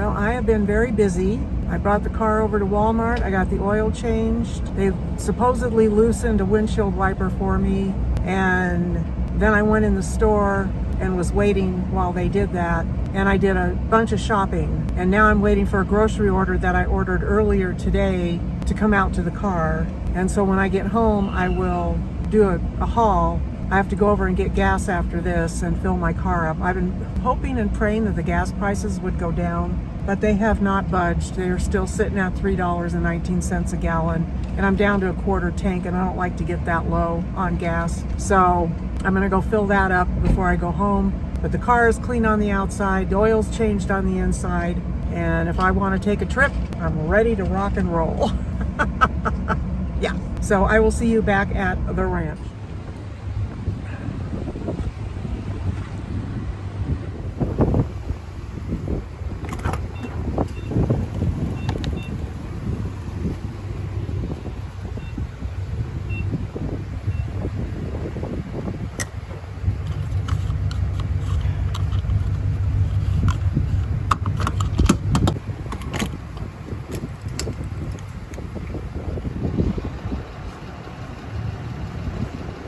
Well, I have been very busy. I brought the car over to Walmart. I got the oil changed. They supposedly loosened a windshield wiper for me. And then I went in the store and was waiting while they did that. And I did a bunch of shopping. And now I'm waiting for a grocery order that I ordered earlier today to come out to the car. And so when I get home, I will do a haul. I have to go over and get gas after this and fill my car up. I've been hoping and praying that the gas prices would go down, but they have not budged. They are still sitting at $3.19 a gallon, and I'm down to a quarter tank, and I don't like to get that low on gas. So I'm gonna go fill that up before I go home. But the car is clean on the outside, the oil's changed on the inside, and if I wanna take a trip, I'm ready to rock and roll. Yeah, so I will see you back at the ranch.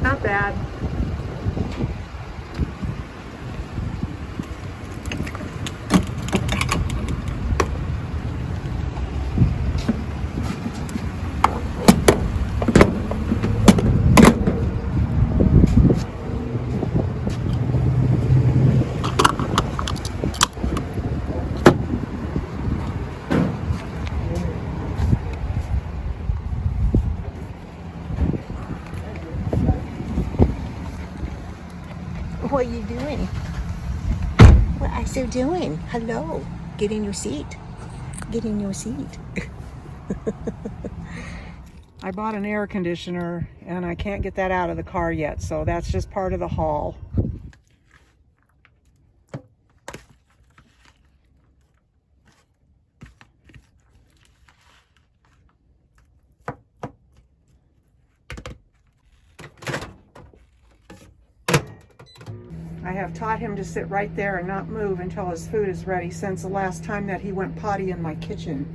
Not bad. What are you doing? What are you doing? Hello. Get in your seat. Get in your seat. I bought an air conditioner and I can't get that out of the car yet, so that's just part of the haul. I have taught him to sit right there and not move until his food is ready since the last time that he went potty in my kitchen.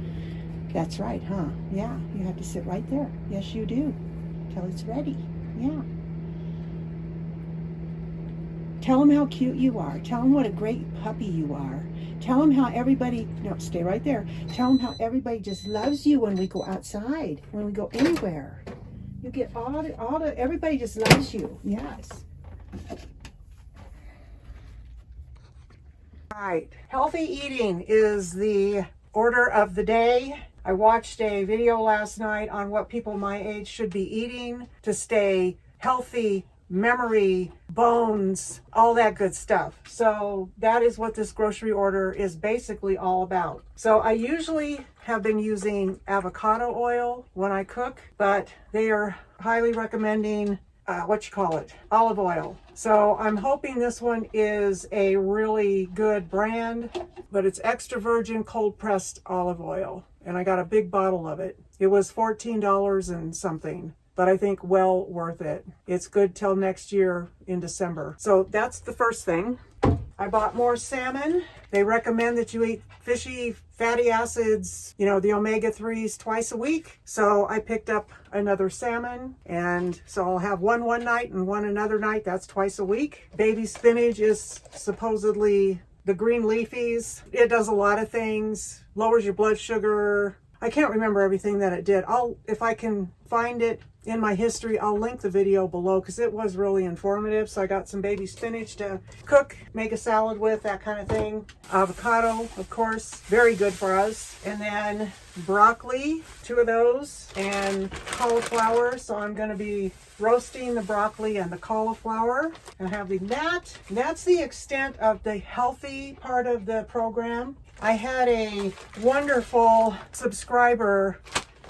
That's right, huh? Yeah, you have to sit right there. Yes, you do. Till it's ready. Yeah. Tell him how cute you are. Tell him what a great puppy you are. Tell him how everybody, no, stay right there. Tell him how everybody just loves you when we go outside, when we go anywhere. You get everybody just loves you. Yes. Right. Healthy eating is the order of the day. I watched a video last night on what people my age should be eating to stay healthy, memory, bones, all that good stuff. So that is what this grocery order is basically all about. So I usually have been using avocado oil when I cook, but they are highly recommending olive oil. So I'm hoping this one is a really good brand, but it's extra virgin cold pressed olive oil. And I got a big bottle of it. It was $14 and something, but I think well worth it. It's good till next year in December. So that's the first thing. I bought more salmon. They recommend that you eat fishy fatty acids, the omega-3s twice a week. So I picked up another salmon, and so I'll have one night and one another night. That's twice a week. Baby spinach is supposedly the green leafies. It does a lot of things, lowers your blood sugar. I can't remember everything that it did. If I can find it in my history, I'll link the video below because it was really informative. So I got some baby spinach to cook, make a salad with, that kind of thing. Avocado, of course, very good for us. And then broccoli, 2 of those, and cauliflower. So I'm going to be roasting the broccoli and the cauliflower and having that. And that's the extent of the healthy part of the program. I had a wonderful subscriber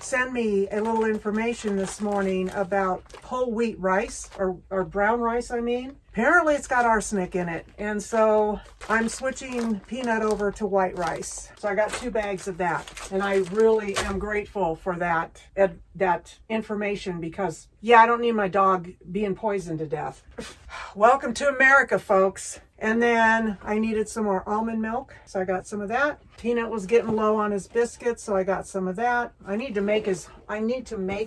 send me a little information this morning about whole wheat rice, or brown rice, Apparently it's got arsenic in it. And so I'm switching peanut over to white rice. So I got 2 bags of that. And I really am grateful for that information because, yeah, I don't need my dog being poisoned to death. Welcome to America, folks. And then I needed some more almond milk, so I got some of that. Peanut was getting low on his biscuits, so I got some of that. I need to make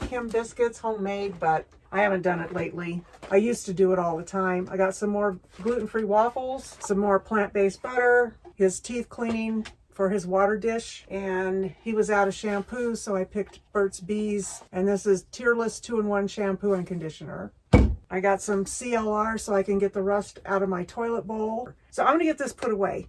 him biscuits homemade, but I haven't done it lately. I used to do it all the time. I got some more gluten-free waffles, some more plant-based butter, his teeth cleaning for his water dish, and he was out of shampoo, so I picked Burt's Bees, and this is Tearless 2-in-1 shampoo and conditioner. I got some CLR so I can get the rust out of my toilet bowl. So I'm gonna get this put away.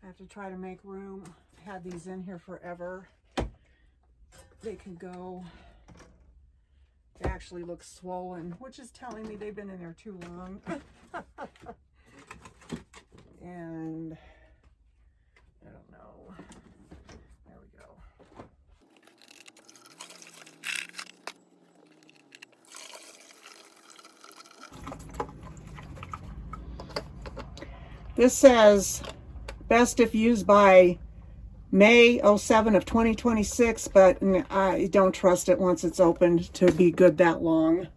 I have to try to make room. I've had these in here forever. They can go. They actually look swollen, which is telling me they've been in there too long. And I don't know. There we go. This says best if used by May 07 of 2026, but I don't trust it once it's opened to be good that long.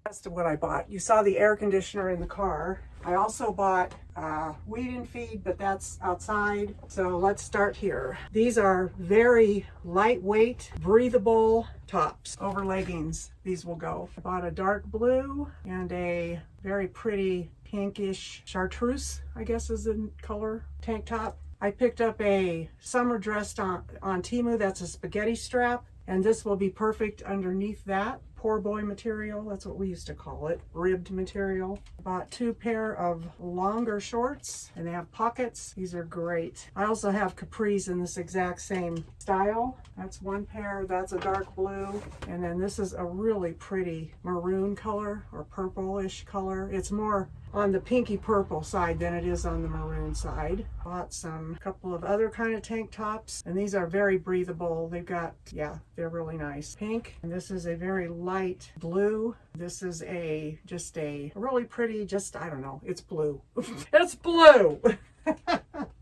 That's what I bought. You saw the air conditioner in the car. I also bought weed and feed, but that's outside. So let's start here. These are very lightweight, breathable tops over leggings. These will go. I bought a dark blue and a very pretty pinkish chartreuse, I guess is the color, tank top. I picked up a summer dress on Temu. That's a spaghetti strap, and this will be perfect underneath that. Poor boy material, that's what we used to call it, ribbed material. Bought 2 pair of longer shorts, and they have pockets. These are great. I also have capris in this exact same style. That's 1 pair, that's a dark blue, and then this is a really pretty maroon color or purplish color. It's more on the pinky purple side than it is on the maroon side. Bought a couple of other kind of tank tops, and these are very breathable. They've got, yeah, they're really nice. Pink, and this is a very light blue. This is just a really pretty, I don't know, it's blue. It's blue.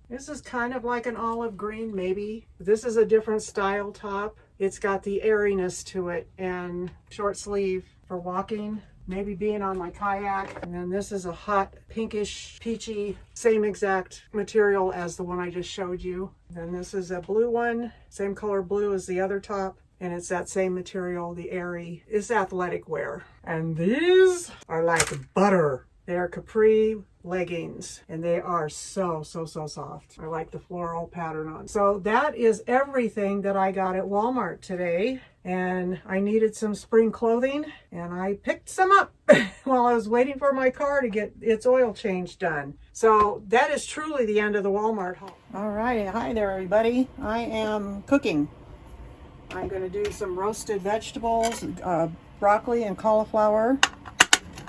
This is kind of like an olive green, maybe. This is a different style top. It's got the airiness to it, and short sleeve for walking, maybe being on my kayak. And then this is a hot pinkish, peachy, same exact material as the one I just showed you. Then this is a blue one, same color blue as the other top. And it's that same material, the airy. It's athletic wear. And these are like butter. They are capri leggings, and they are so soft. I like the floral pattern on. So that is everything that I got at Walmart today. And I needed some spring clothing, and I picked some up while I was waiting for my car to get its oil change done. So that is truly the end of the Walmart haul. All right, hi there everybody. I am cooking. I'm going to do some roasted vegetables, broccoli and cauliflower.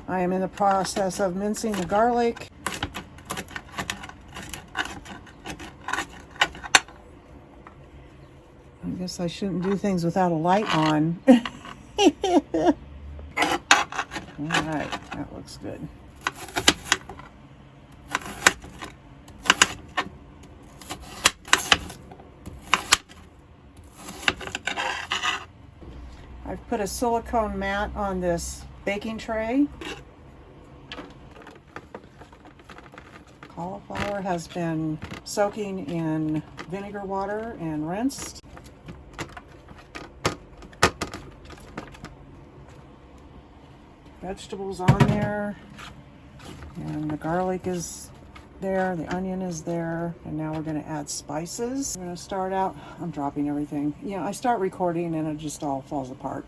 I am in the process of mincing the garlic. I guess I shouldn't do things without a light on. All right, that looks good. I've put a silicone mat on this baking tray. Cauliflower has been soaking in vinegar water and rinsed. vegetables on there. And the garlic is there, the onion is there, and now we're going to add spices. We're going to start out, I'm dropping everything. Yeah, I start recording and it just all falls apart.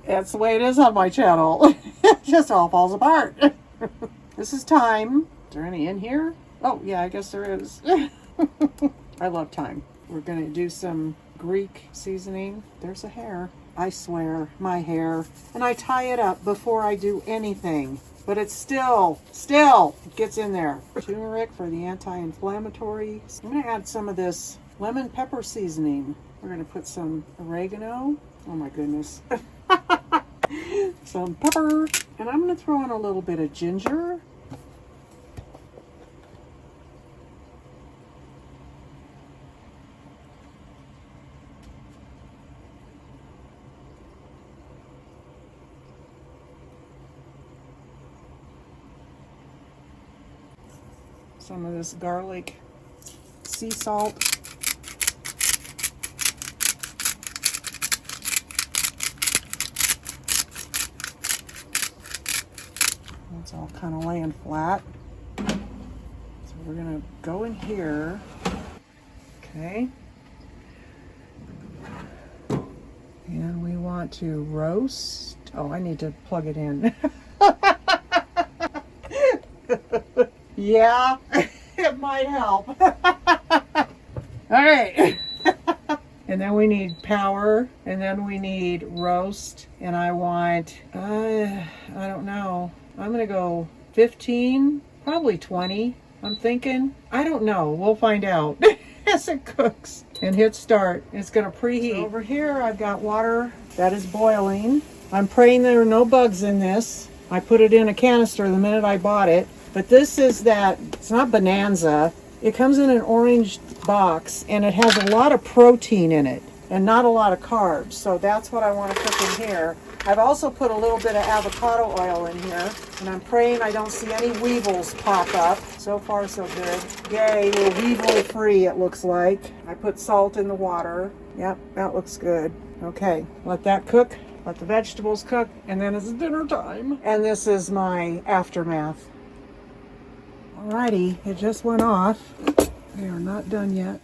That's the way it is on my channel. It just all falls apart. This is thyme. Is there any in here? Oh, yeah, I guess there is. I love thyme. We're going to do some Greek seasoning. There's a hair. I swear, my hair. And I tie it up before I do anything. But it's still it gets in there. Turmeric for the anti-inflammatory. I'm going to add some of this lemon pepper seasoning. We're going to put some oregano. Oh my goodness. Some pepper. And I'm going to throw in a little bit of ginger. Some of this garlic sea salt. It's all kind of laying flat. So we're going to go in here. Okay. And we want to roast. Oh, I need to plug it in. Yeah, it might help. All right. And then we need power, and then we need roast, and I want, I don't know. I'm going to go 15, probably 20, I'm thinking. I don't know. We'll find out as it cooks. And hit start. It's going to preheat. So over here, I've got water that is boiling. I'm praying there are no bugs in this. I put it in a canister the minute I bought it. But this is that, it's not Bonanza. It comes in an orange box and it has a lot of protein in it and not a lot of carbs. So that's what I want to cook in here. I've also put a little bit of avocado oil in here and I'm praying I don't see any weevils pop up. So far so good. Yay, we're weevil free it looks like. I put salt in the water. Yep, that looks good. Okay, let that cook. Let the vegetables cook and then it's dinner time. And this is my aftermath. Alrighty, it just went off. They are not done yet.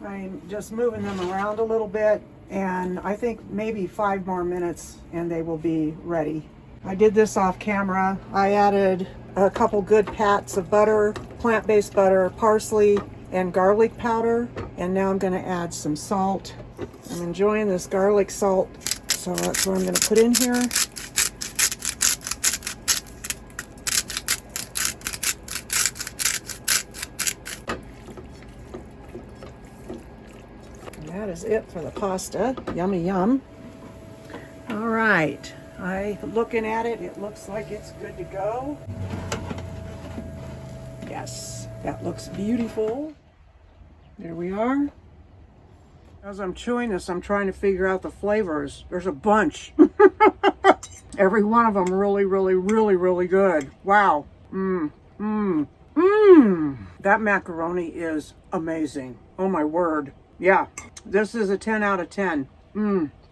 I'm just moving them around a little bit and I think maybe 5 more minutes and they will be ready. I did this off camera. I added a couple good pats of butter, plant-based butter, parsley, and garlic powder. And now I'm going to add some salt. I'm enjoying this garlic salt, so that's what I'm going to put in here. That is it for the pasta. Yummy yum. All right, looking at it, it looks like it's good to go. Yes, that looks beautiful. There we are. As I'm chewing this, I'm trying to figure out the flavors. There's a bunch. Every one of them really, really, really, really good. Wow. That macaroni is amazing. Oh my word. Yeah, this is a 10 out of 10.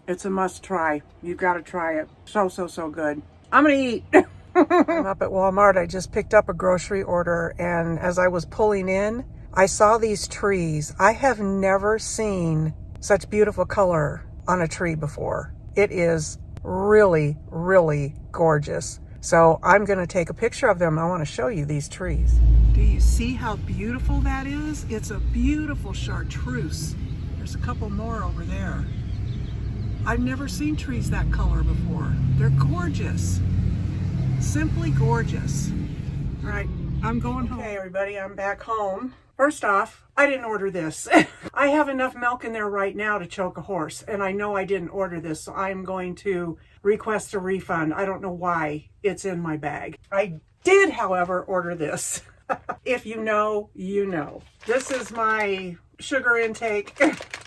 It's a must try. You've got to try it. So, so, so good. I'm gonna eat. I'm up at Walmart. I just picked up a grocery order and as I was pulling in, I saw these trees. I have never seen such beautiful color on a tree before. It is really, really gorgeous. So I'm gonna take a picture of them. I wanna show you these trees. Do you see how beautiful that is? It's a beautiful chartreuse. There's a couple more over there. I've never seen trees that color before. They're gorgeous. Simply gorgeous. All right, I'm going home. Okay, everybody, I'm back home. First off, I didn't order this. I have enough milk in there right now to choke a horse, and I know I didn't order this, so I'm going to request a refund. I don't know why it's in my bag. I did, however, order this. If you know, you know. This is my sugar intake,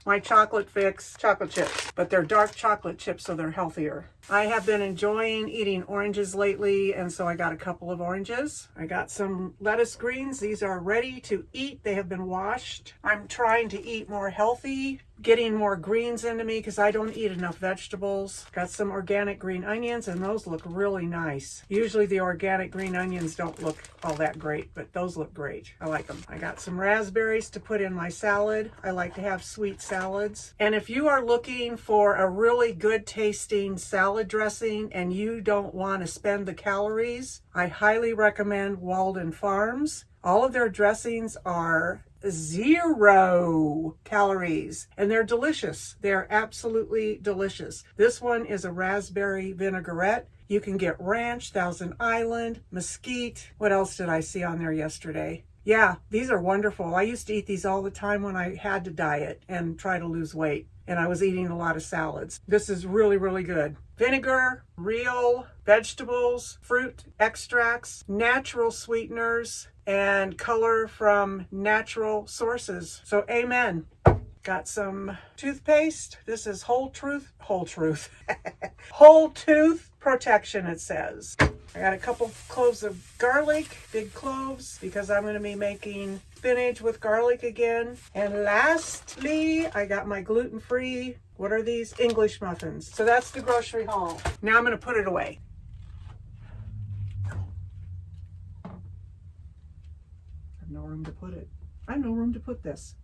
my chocolate fix chocolate chips, but they're dark chocolate chips, so they're healthier. I have been enjoying eating oranges lately, and so I got a couple of oranges. I got some lettuce greens. These are ready to eat. They have been washed. I'm trying to eat more healthy, getting more greens into me because I don't eat enough vegetables. Got some organic green onions, and those look really nice. Usually the organic green onions don't look all that great, but those look great. I like them. I got some raspberries to put in my salad. I like to have sweet salads. And if you are looking for a really good tasting salad dressing and you don't want to spend the calories, I highly recommend Walden Farms. All of their dressings are 0 calories and they're delicious. They're absolutely delicious. This one is a raspberry vinaigrette. You can get ranch, Thousand Island, mesquite. What else did I see on there yesterday? Yeah, these are wonderful. I used to eat these all the time when I had to diet and try to lose weight, and I was eating a lot of salads. This is really, really good. Vinegar, real vegetables, fruit extracts, natural sweeteners, and color from natural sources. So amen. Got some toothpaste. This is whole tooth protection, it says. I got a couple cloves of garlic, big cloves, because I'm going to be making spinach with garlic again. And lastly, I got my gluten-free, what are these? English muffins. So that's the grocery haul. Now I'm going to put it away. I have no room to put it. I have no room to put this.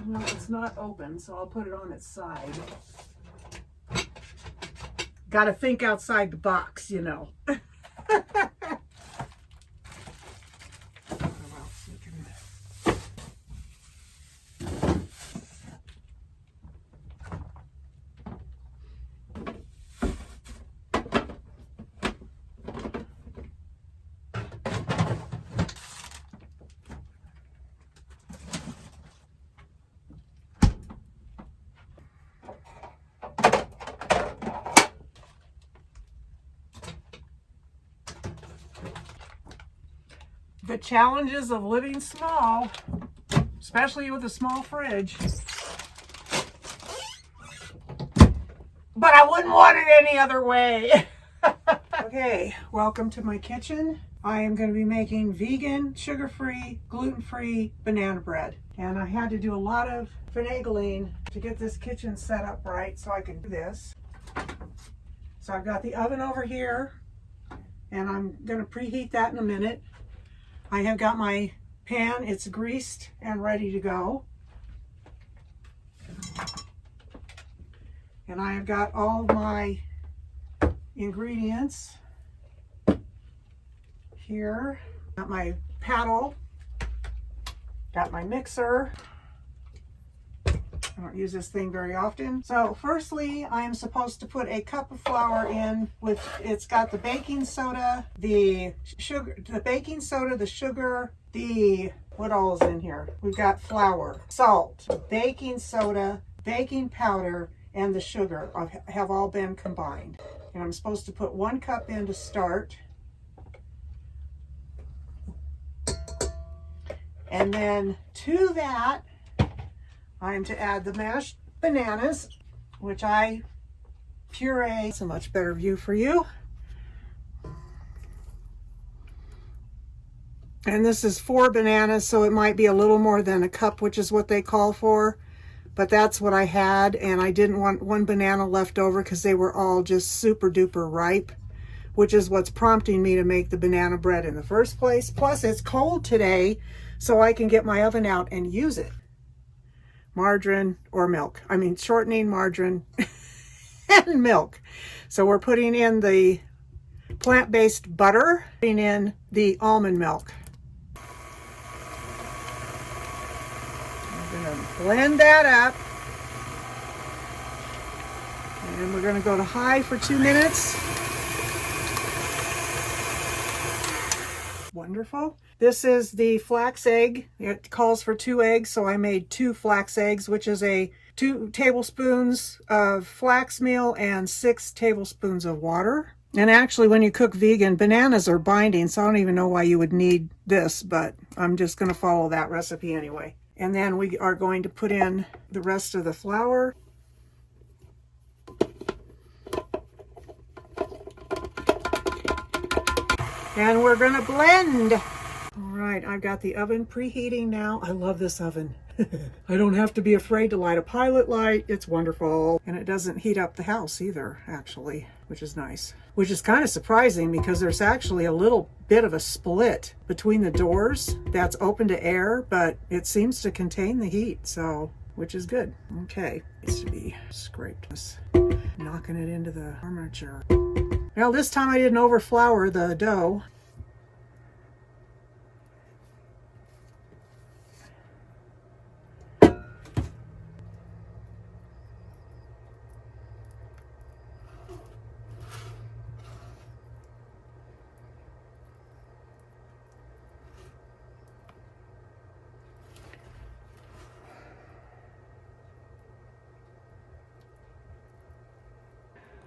Well, it's not open, so I'll put it on its side. Got to think outside the box, you know. The challenges of living small, especially with a small fridge. But I wouldn't want it any other way. Okay, welcome to my kitchen. I am going to be making vegan, sugar-free, gluten-free banana bread. And I had to do a lot of finagling to get this kitchen set up right so I can do this. So I've got the oven over here, and I'm going to preheat that in a minute. I have got my pan, it's greased and ready to go. And I have got all my ingredients here. Got my paddle, got my mixer. I don't use this thing very often. So firstly, I am supposed to put a cup of flour in with, it's got the baking soda, the sugar, the sugar, what all is in here? We've got flour, salt, baking soda, baking powder, and the sugar have all been combined. And I'm supposed to put 1 cup in to start. And then to that, I'm to add the mashed bananas, which I puree. It's a much better view for you. And this is 4 bananas, so it might be a little more than a cup, which is what they call for. But that's what I had, and I didn't want 1 banana left over because they were all just super duper ripe, which is what's prompting me to make the banana bread in the first place. Plus, it's cold today, so I can get my oven out and use it. Margarine or milk. I mean, shortening, margarine, and milk. So we're putting in the plant-based butter, putting in the almond milk. We're going to blend that up. And we're going to go to high for 2 minutes. Wonderful. This is the flax egg. It calls for 2 eggs, so I made 2 flax eggs, which is 2 tablespoons of flax meal and 6 tablespoons of water. And actually, when you cook vegan, bananas are binding, so I don't even know why you would need this, but I'm just going to follow that recipe anyway. And then we are going to put in the rest of the flour. And we're going to blend. All right, I've got the oven preheating now. I love this oven. I don't have to be afraid to light a pilot light. It's wonderful. And it doesn't heat up the house either, actually, which is nice. Which is kind of surprising because there's actually a little bit of a split between the doors that's open to air, but it seems to contain the heat, so, which is good. Okay, needs to be scraped. Knocking it into the armature. Well, this time I didn't overflour the dough.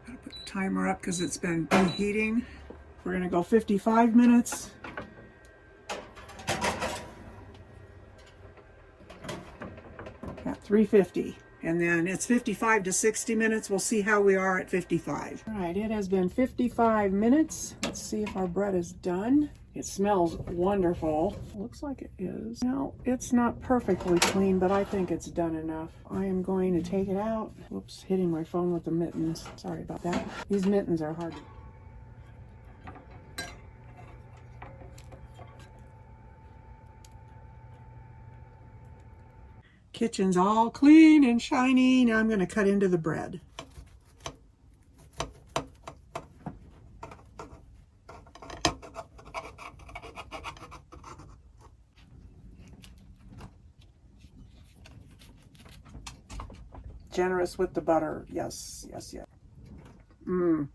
Gotta put the timer up because it's been reheating. We're gonna go 55 minutes. At 350. And then it's 55 to 60 minutes. We'll see how we are at 55. All right, it has been 55 minutes. Let's see if our bread is done. It smells wonderful. Looks like it is. No, it's not perfectly clean, but I think it's done enough. I am going to take it out. Whoops, hitting my phone with the mittens. Sorry about that. These mittens are hard. Kitchen's all clean and shiny. Now I'm going to cut into the bread. Generous with the butter. Yes, yes, yes. Mmm.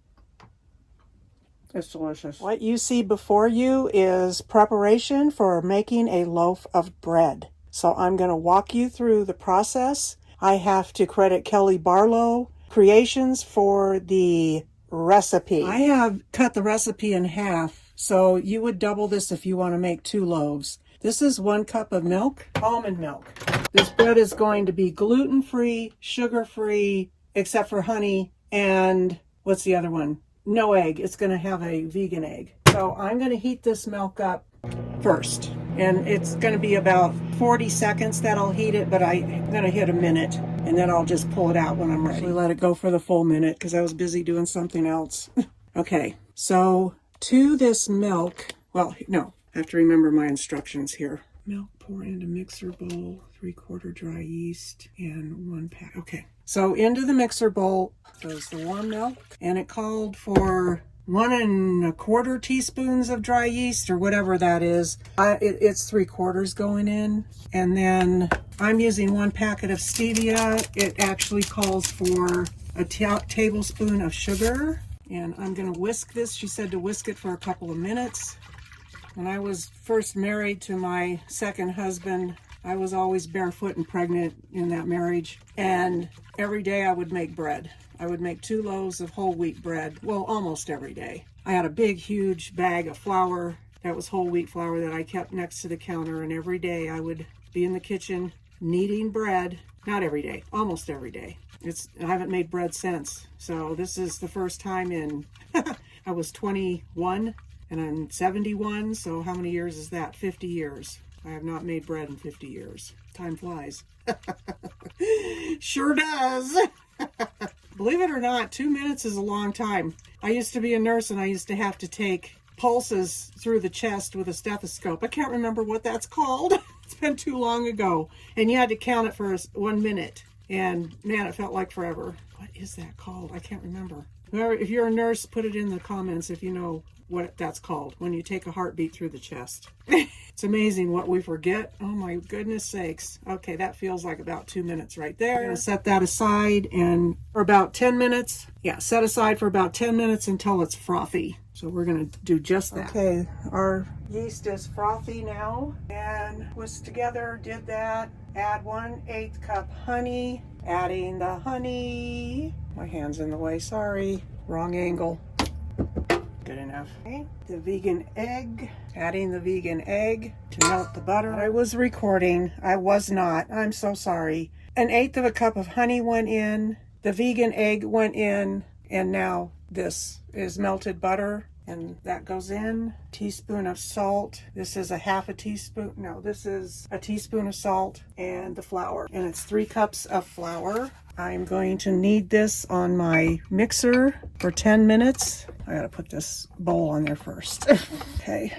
It's delicious. What you see before you is preparation for making a loaf of bread. So I'm going to walk you through the process. I have to credit Kelly Barlow Creations for the recipe. I have cut the recipe in half, so you would double this if you want to make 2 loaves. This is 1 cup of milk, almond milk. This bread is going to be gluten-free, sugar-free, except for honey, and what's the other one? No egg. It's going to have a vegan egg. So I'm going to heat this milk up first. And it's going to be about 40 seconds that I'll heat it, but I'm going to hit a minute, and then I'll just pull it out when I'm ready. Let it go for the full minute because I was busy doing something else. Okay, so to this milk, well, no, I have to remember my instructions here. Milk, pour into mixer bowl, 3/4 dry yeast, and 1 pack. Okay, so into the mixer bowl goes the warm milk, and it called for 1 1/4 teaspoons of dry yeast or whatever that is. It's 3/4 going in. And then I'm using 1 packet of stevia. It actually calls for a tablespoon of sugar. And I'm going to whisk this. She said to whisk it for a couple of minutes. When I was first married to my second husband, I was always barefoot and pregnant in that marriage. And every day I would make bread. I would make 2 loaves of whole wheat bread. Well, almost every day. I had a big, huge bag of flour that was whole wheat flour that I kept next to the counter. And every day I would be in the kitchen kneading bread. Not every day, almost every day. I haven't made bread since. So this is the first time in, I was 21 and I'm 71. So how many years is that? 50 years. I have not made bread in 50 years. Time flies. Sure does. Believe it or not, 2 minutes is a long time. I used to be a nurse and I used to have to take pulses through the chest with a stethoscope. I can't remember what that's called. It's been too long ago. And you had to count it for 1 minute. And man, it felt like forever. What is that called? I can't remember. If you're a nurse, put it in the comments if you know what that's called, when you take a heartbeat through the chest. It's amazing what we forget. Oh my goodness sakes. Okay, that feels like about 2 minutes right there. I'm gonna set that aside and for about 10 minutes. Yeah, set aside for about 10 minutes until it's frothy. So we're gonna do just that. Okay, our yeast is frothy now. And whisk together, did that. Add 1/8 cup honey. Adding the honey. My hand's in the way, sorry. Wrong angle. Good enough. Okay, the vegan egg. Adding the vegan egg to melt the butter. I was recording. I was not. I'm so sorry. 1/8 of a cup of honey went in. The vegan egg went in. And now this is melted butter. And that goes in. Teaspoon of salt. This is a 1/2 teaspoon. No, this is a teaspoon of salt and the flour. And it's 3 cups of flour. I'm going to knead this on my mixer for 10 minutes. I gotta put this bowl on there first. Okay,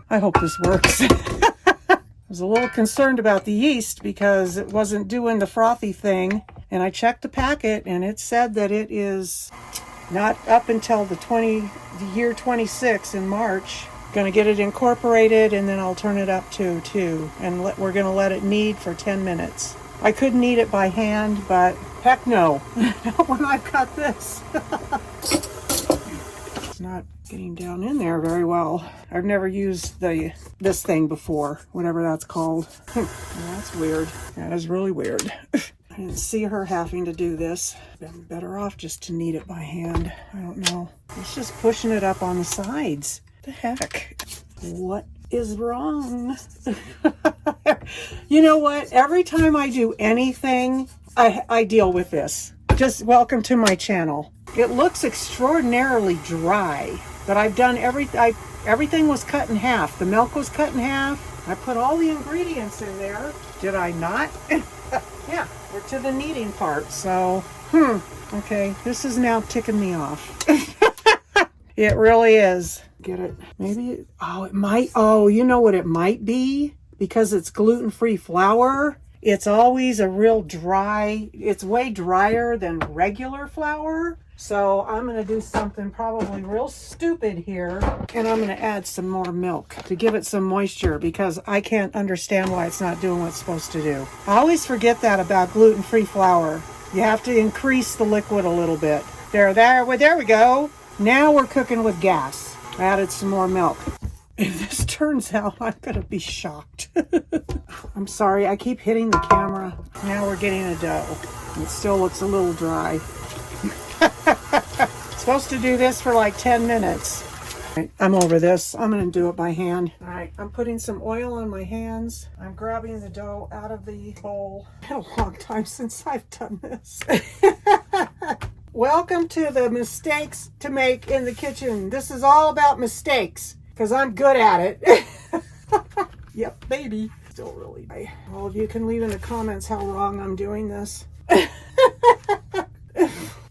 I hope this works. I was a little concerned about the yeast because it wasn't doing the frothy thing. And I checked the packet and it said that it is not up until the year 26 in March. Gonna get it incorporated and then I'll turn it up to 2. And we're gonna let it knead for 10 minutes. I could knead it by hand, but heck no, not when I've got this. It's not getting down in there very well. I've never used this thing before, whatever that's called. That's weird. That is really weird. I didn't see her having to do this. Been better off just to knead it by hand. I don't know. It's just pushing it up on the sides. The heck? What is wrong? You know what? Every time I do anything, I deal with this. Just welcome to my channel. It looks extraordinarily dry, but I've done everything was cut in half. The milk was cut in half. I put all the ingredients in there. Did I not? Yeah, we're to the kneading part. So, okay, this is now ticking me off. It really is. Get it? Maybe, it might, you know what it might be? Because it's gluten-free flour, it's always a real dry, it's way drier than regular flour. So I'm going to do something probably real stupid here. And I'm going to add some more milk to give it some moisture because I can't understand why it's not doing what it's supposed to do. I always forget that about gluten-free flour. You have to increase the liquid a little bit. There we go. Now we're cooking with gas. I added some more milk. If this turns out, I'm going to be shocked. I'm sorry, I keep hitting the camera. Now we're getting a dough. It still looks a little dry. Supposed to do this for like 10 minutes. Right, I'm over this. I'm going to do it by hand. All right, I'm putting some oil on my hands. I'm grabbing the dough out of the bowl. It's been a long time since I've done this. Welcome to the mistakes to make in the kitchen. This is all about mistakes because I'm good at it. Yep, baby. Still really dry. All of you can leave in the comments how wrong I'm doing this.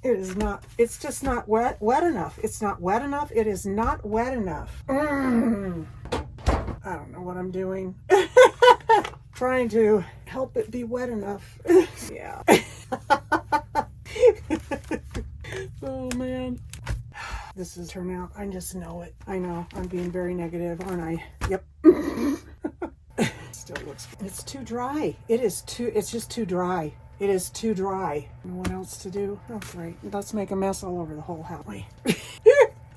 It is not, it's just not wet enough. It's not wet enough. It is not wet enough. I don't know what I'm doing. Trying to help it be wet enough. Yeah. Oh man. This is turn out. I just know it. I know. I'm being very negative, aren't I? Yep. Still looks, it's too dry. It's just too dry. It is too dry. No one else to do. Oh, great. Let's make a mess all over the whole house.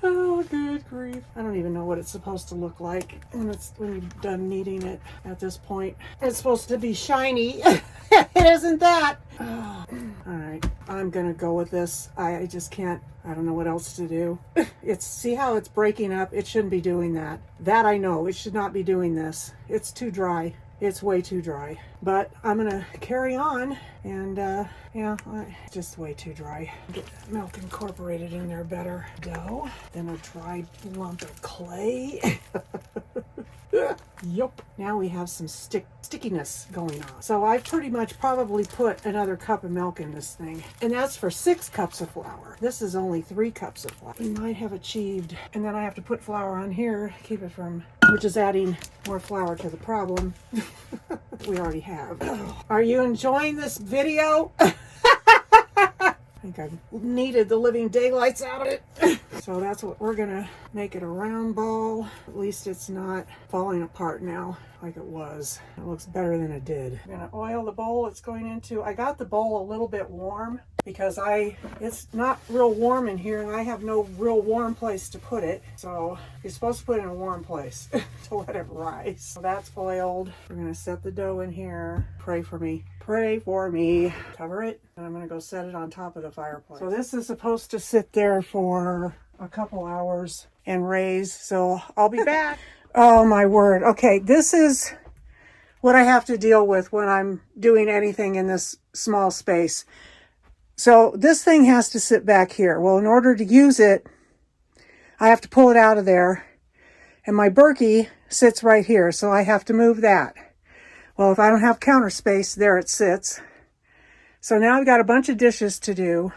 Oh, good grief. I don't even know what it's supposed to look like when you're done kneading it at this point. It's supposed to be shiny. It isn't that. Oh. All right. I'm going to go with this. I just can't. I don't know what else to do. See how it's breaking up? It shouldn't be doing that. That I know. It should not be doing this. It's too dry. It's way too dry. But I'm going to carry on. And, yeah, just way too dry. Get that milk incorporated in there better. Dough. Then a dry lump of clay. Yup. Now we have some stickiness going on. So I've pretty much probably put another cup of milk in this thing. And that's for 6 cups of flour. This is only 3 cups of flour. We might have achieved. And then I have to put flour on here, keep it from, which is adding more flour to the problem. We already have. Are you enjoying this video? I think I've kneaded the living daylights out of it. So that's what we're gonna make it, a round ball. At least it's not falling apart now like it was. It looks better than it did. I'm gonna oil the bowl it's going into. I got the bowl a little bit warm because it's not real warm in here and I have no real warm place to put it. So you're supposed to put it in a warm place to let it rise. So that's oiled. We're gonna set the dough in here. Pray for me. Pray for me. Cover it, and I'm gonna go set it on top of the fireplace. So this is supposed to sit there for a couple hours and raise, so I'll be back. Oh my word. Okay, this is what I have to deal with when I'm doing anything in this small space. So this thing has to sit back here. Well, in order to use it, I have to pull it out of there. And my Berkey sits right here, so I have to move that. Well, if I don't have counter space, there it sits. So now I've got a bunch of dishes to do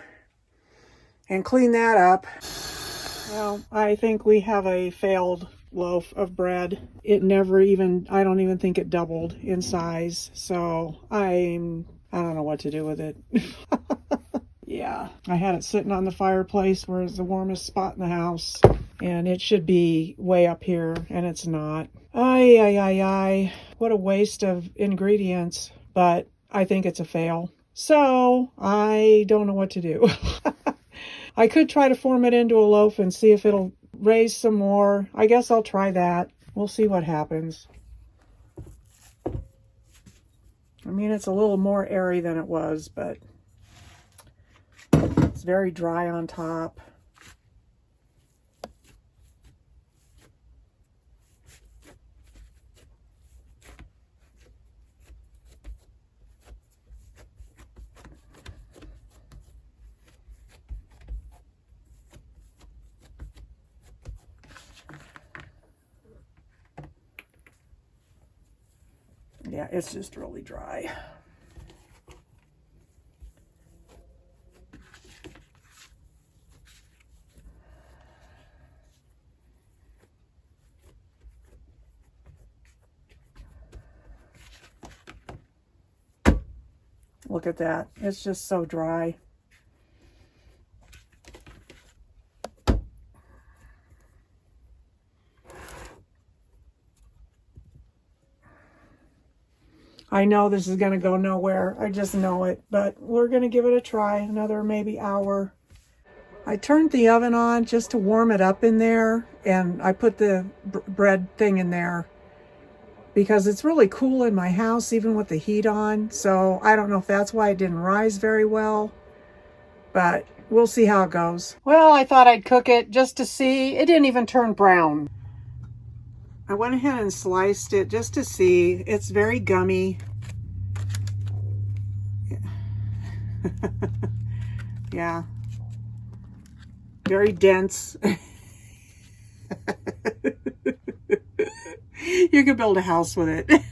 and clean that up. Well, I think we have a failed loaf of bread. It never even, I don't even think it doubled in size. So I don't know what to do with it. Yeah, I had it sitting on the fireplace where it's the warmest spot in the house. And it should be way up here, and it's not. Ay. What a waste of ingredients, but I think it's a fail. So I don't know what to do. I could try to form it into a loaf and see if it'll raise some more. I guess I'll try that. We'll see what happens. I mean, it's a little more airy than it was, but it's very dry on top. Yeah, it's just really dry. Look at that. It's just so dry. I know this is going to go nowhere. I just know it. But we're going to give it a try. Another maybe hour. I turned the oven on just to warm it up in there. And I put the bread thing in there because it's really cool in my house, even with the heat on. So I don't know if that's why it didn't rise very well. But we'll see how it goes. Well, I thought I'd cook it just to see. It didn't even turn brown. I went ahead and sliced it just to see. It's very gummy. Yeah. Very dense. You could build a house with it.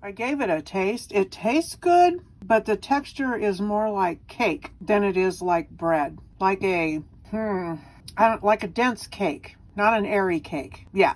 I gave it a taste. It tastes good, but the texture is more like cake than it is like bread. Like a, like a dense cake, not an airy cake. Yeah.